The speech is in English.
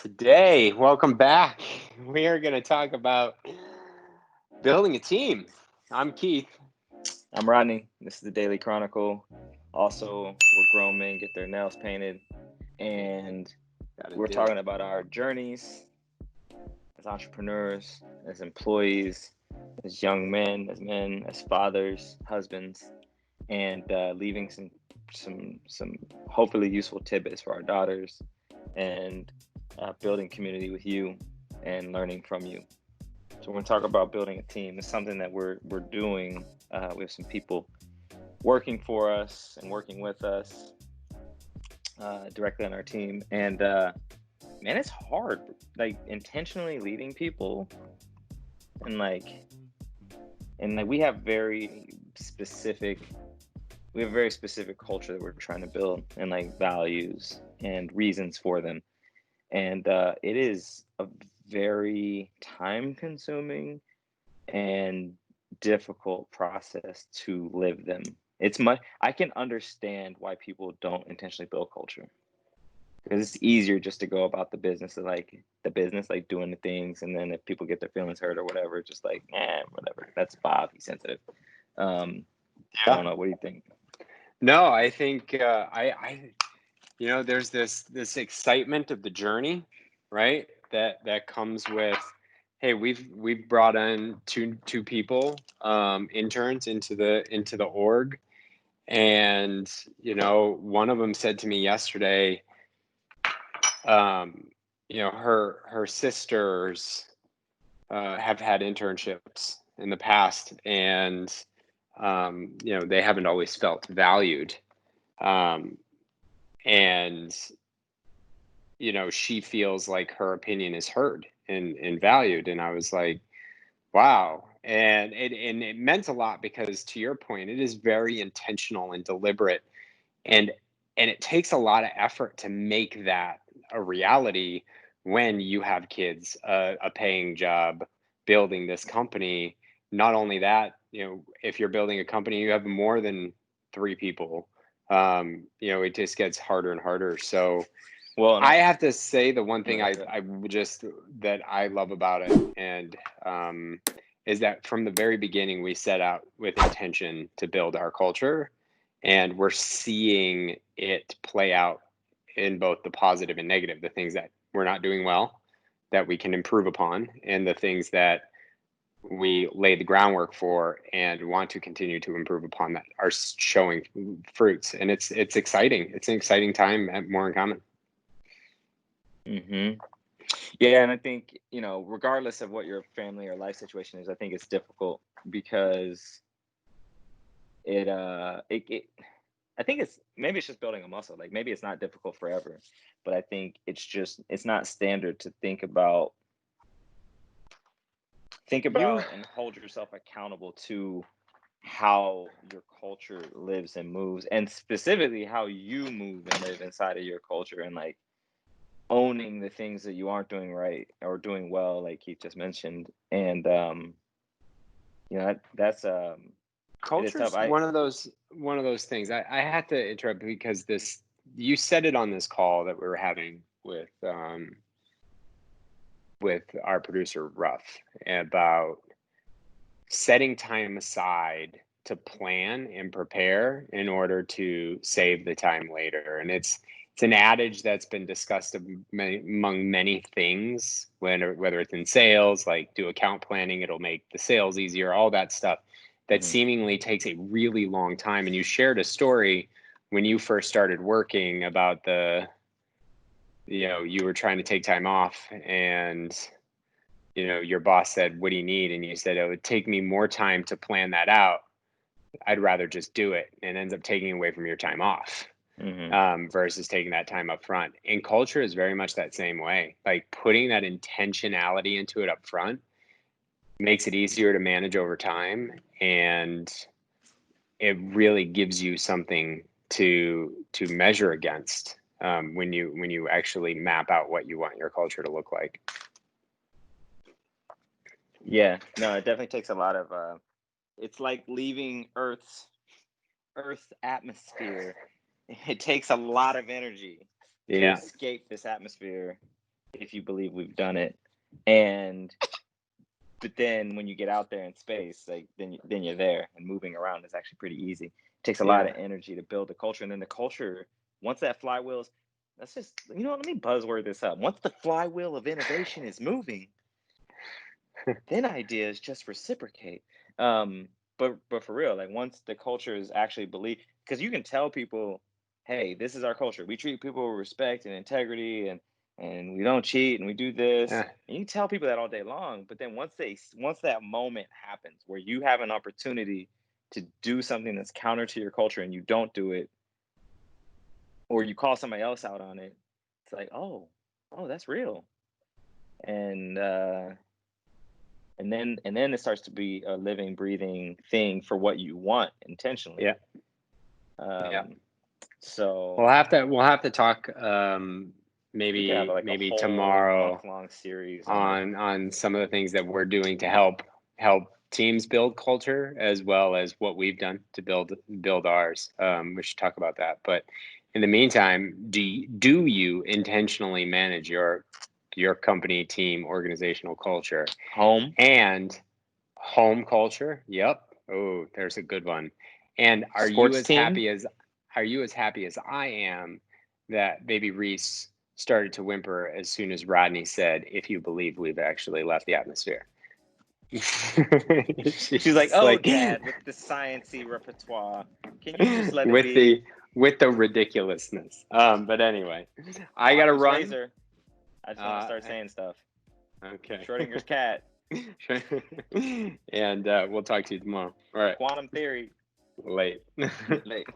Today, welcome back. We are going to talk about building a team. I'm Keith. I'm Rodney. This is the Daily Chronicle. Also, we're grown men get their nails painted, and Gotta we're do talking it. about our journeys as entrepreneurs, as employees, as young men, as fathers, husbands, and leaving some hopefully useful tidbits for our daughters, and building community with you and learning from you. So we're going to talk about building a team. It's something that we're doing. We have some people working for us and working with us directly on our team, and man, it's hard. Like intentionally leading people, and we have a very specific culture that we're trying to build, and like values and reasons for them, and it is a very time consuming and difficult process to live them. I can understand why people don't intentionally build culture, because it's easier just to go about the business, like doing the things, and then if people get their feelings hurt or whatever, just like, whatever. That's Bob. He's sensitive. I don't know. What do you think? No, I think there's this excitement of the journey, right? That comes with, hey, we've brought in two people, interns into the org, and one of them said to me yesterday, her sisters have had internships in the past, and they haven't always felt valued, and she feels like her opinion is heard and valued. And I was like, wow. And it meant a lot, because to your point, it is very intentional and deliberate, and it takes a lot of effort to make that a reality when you have kids, a paying job, building this company. Not only that, if you're building a company, you have more than three people. It just gets harder and harder. So Well, I have to say, the one no, thing go I ahead. just that I love about it, and is that from the very beginning we set out with intention to build our culture, and we're seeing it play out in both the positive and negative. The things that we're not doing well, that we can improve upon, and the things that we lay the groundwork for and want to continue to improve upon, that are showing fruits. And it's exciting. It's an exciting time at More in Common. Mm-hmm. Yeah, and I think, regardless of what your family or life situation is, I think it's difficult because I think it's just building a muscle. Like maybe it's not difficult forever, but I think it's not standard to think about You and hold yourself accountable to how your culture lives and moves, and specifically how you move and live inside of your culture, and like owning the things that you aren't doing right or doing well, like Keith just mentioned. And that's it is tough. culture's one of those things. I had to interrupt, because you said it on this call that we were having with our producer Ruff, about setting time aside to plan and prepare in order to save the time later. And it's an adage that's been discussed among many things, whether it's in sales, like do account planning, it'll make the sales easier, all that stuff that Mhm. seemingly takes a really long time. And you shared a story when you first started working about you were trying to take time off, and your boss said, what do you need? And you said, it would take me more time to plan that out. I'd rather just do it, and ends up taking away from your time off, Mhm. versus taking that time up front. And culture is very much that same way. Like putting that intentionality into it up front makes it easier to manage over time, and it really gives you something to measure against, when you actually map out what you want your culture to look like. Yeah, no, it definitely takes a lot of it's like leaving Earth's atmosphere. It takes a lot of energy to Yeah. escape this atmosphere if you believe we've done it. But then when you get out there in space, like then you're there, and moving around is actually pretty easy. It takes a lot of energy to build a culture, and then the culture, once that flywheel's, let's just, let me buzzword this up. Once the flywheel of innovation is moving, then ideas just reciprocate. But for real, like once the culture is actually believed, because you can tell people, hey, this is our culture. We treat people with respect and integrity, and we don't cheat, and we do this. Yeah. And you tell people that all day long. But then once that moment happens where you have an opportunity to do something that's counter to your culture and you don't do it, or you call somebody else out on it, it's like, oh, that's real. And then it starts to be a living, breathing thing for what you want intentionally. Yeah. So we'll have to talk we could have like maybe a whole tomorrow month-long series on some of the things that we're doing to help teams build culture, as well as what we've done to build ours. We should talk about that. But in the meantime, do you intentionally manage your company, team, organizational culture? home Culture? Yep. Oh, there's a good one. And are you sports as team. happy as I am that baby Reese started to whimper as soon as Rodney said, "If you believe we've actually left the atmosphere." She's like, "Oh, Dad, with the sciencey repertoire, can you just let it with be?" the ridiculousness. But anyway, I gotta Occam's run. razor. I just want to start saying stuff. Okay. Schrodinger's cat. And we'll talk to you tomorrow. All right. Quantum theory. Late. Late.